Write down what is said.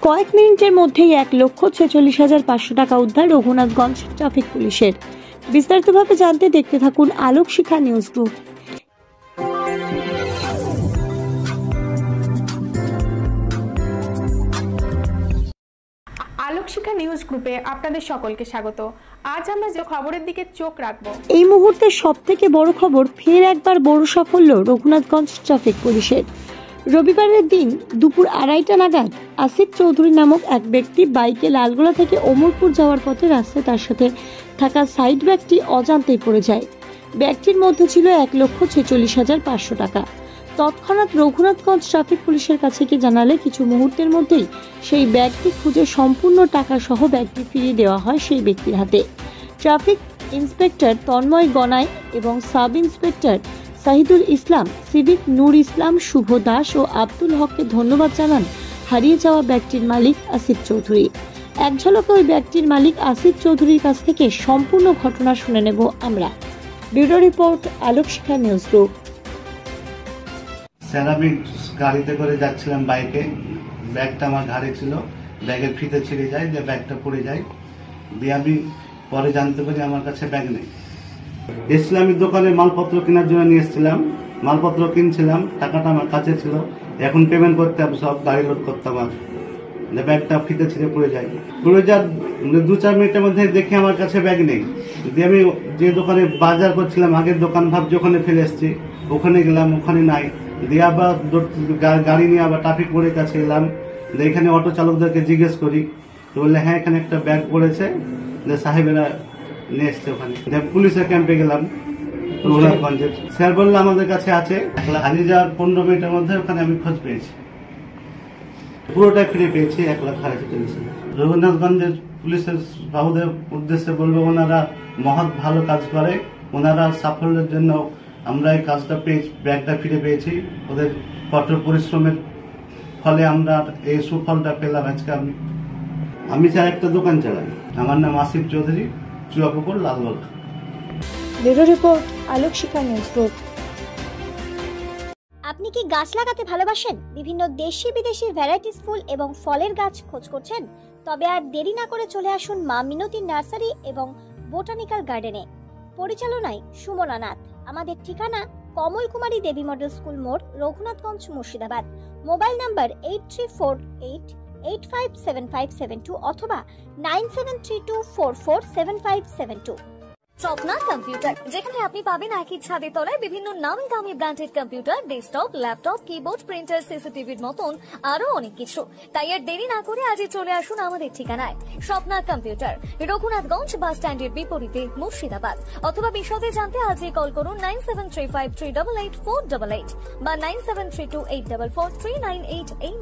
কয়েক মিনিটের মধ্যেই 1,46,500 টাকা উদ্ধার রঘুনাথগঞ্জ ট্রাফিক পুলিশের। বিস্তারিতভাবে জানতে দেখতে থাকুন আলোক শিখা নিউজ গ্রুপ। আলোক শিখা নিউজ গ্রুপে আপনাদের সকলকে স্বাগত। আজ আমরা যে খবরের দিকে চোখ রাখবো, এই মুহূর্তে সবথেকে বড় খবর, ফের একবার বড় সাফল্য রঘুনাথগঞ্জ ট্রাফিক পুলিশের। রবিবারের দিন দুপুর 2:30টা নাগাদ আসিফ চৌধুরী নামক এক ব্যক্তি বাইকে লালগোলা থেকে ওমরপুর যাওয়ার পথে রাস্তায় তার সাথে থাকা সাইড ব্যাগটি অজান্তেই পড়ে যায়। ব্যাগটির মধ্যে ছিল 1,46,500 টাকা। তৎক্ষণাৎ রঘুনাথগঞ্জ ট্রাফিক পুলিশের কাছে গিয়ে জানালে কিছু মুহূর্তের মধ্যেই সেই ব্যাগটি খুঁজে সম্পূর্ণ টাকা সহ ব্যাগটি ফিরিয়ে দেওয়া হয় সেই ব্যক্তির হাতে। ট্রাফিক ইন্সপেক্টর তন্ময় গনাই এবং সাব ইন্সপেক্টর সাহিদুল ইসলাম, সিভিক নূর ইসলাম, শুভ দাস ও আব্দুল হককে ধন্যবাদ জানান হারিয়ে যাওয়া ব্যাগটির মালিক আসিফ চৌধুরী। এক ঝলকে ওই ব্যাগটির মালিক আসিফ চৌধুরীর কাছ থেকে সম্পূর্ণ ঘটনা শুনে নেব আমরা। ব্যুরো রিপোর্ট, আলোক শিখা নিউজ গ্রুপ। স্যার, আমি গাড়িতে করে যাচ্ছিলাম বাইকে, ব্যাগটা আমার ঘাড়ে ছিল, ব্যাগের ফিতে ছিঁড়ে যায়, যে ব্যাগটা পড়ে যায়, দিয়ে আমি পরে জানতে পারি আমার কাছে ব্যাগ নেই। এসছিলাম আমি দোকানে মালপত্র কেনার জন্য নিয়ে এসেছিলাম, মালপত্র কিনছিলাম, টাকাটা আমার কাছে ছিল, এখন পেমেন্ট করতে হবে, সব গাড়ি লোড করতাম, আর ব্যাগটা ফিতে ছিঁড়ে পড়ে যায়। 2-4 মিনিটের মধ্যে দেখি আমার কাছে ব্যাগ নেই। দিয়ে আমি যে দোকানে বাজার করছিলাম, আগের দোকান ভাবছি ওখানে ফেলে এসছি, ওখানে গেলাম, ওখানে নাই। দিয়ে আবার গাড়ি নিয়ে আবার ট্রাফিক মোড়ের কাছে এলাম, এখানে অটো চালকদেরকে জিজ্ঞেস করি, তো বললে হ্যাঁ এখানে একটা ব্যাগ পড়েছে, সাহেবেরা নিয়ে এসছে। ওখানে পুলিশের ক্যাম্পে গেলাম রঘুনাথগঞ্জের, স্যার বললো আমাদের কাছে আছে। হারিয়ে যাওয়ার 15 মিনিটের মধ্যে ওখানে আমি খোঁজ পেয়েছি, পুরোটাই ফিরে পেয়েছি, 1,48,000। রঘুনাথগঞ্জের পুলিশের বাবুদের উদ্দেশ্যে বলবো, ওনারা মহৎ ভালো কাজ করে, ওনারা সাফল্যের জন্য আমরা এই কাজটা পেয়েছি, ব্যাগটা ফিরে পেয়েছি। ওদের কঠোর পরিশ্রমের ফলে আমরা এই সুফলটা পেলাম। আজকে আমি চাই একটা দোকান চালাই, আমার নাম আসিফ চৌধুরী, চুয়াপুকুর, লালগোলা। ব্যুরো রিপোর্ট, আলোক শিখা নিউজ গ্রুপ। আপনি কি গাছ লাগাতে ভালোবাসেন? বিভিন্ন দেশি বিদেশি ভ্যারাইটিস ফুল এবং ফলের গাছ খোঁজ করছেন? তবে আর দেরি না করে চলে আসুন মা মিনতি নার্সারি এবং বোটানিক্যাল গার্ডেনে। পরিচালনায় সুমনা নাথ। আমাদের ঠিকানা কমল কুমারী দেবী মডেল স্কুল মোড়, রঘুনাথগঞ্জ, মুর্শিদাবাদ। মোবাইল নাম্বার 8348857572 অথবা 9732447572। স্বপ্না কম্পিউটার, যেখানে আপনি পাবেন একই ছাদের তলায় বিভিন্ন নামি দামি branded computer, desktop, laptop, keyboard, printer, সিসিটিভির মতন আরো অনেক কিছু। তাই আর দেরি না করে আজই চলে আসুন আমাদের ঠিকানায়, স্বপ্না কম্পিউটার, রঘুনাথগঞ্জ বাস স্ট্যান্ডের বিপরীতে, মুর্শিদাবাদ। অথবা বিশদে জানতে আজই কল করুন 9735388488 বা 9732844398 এই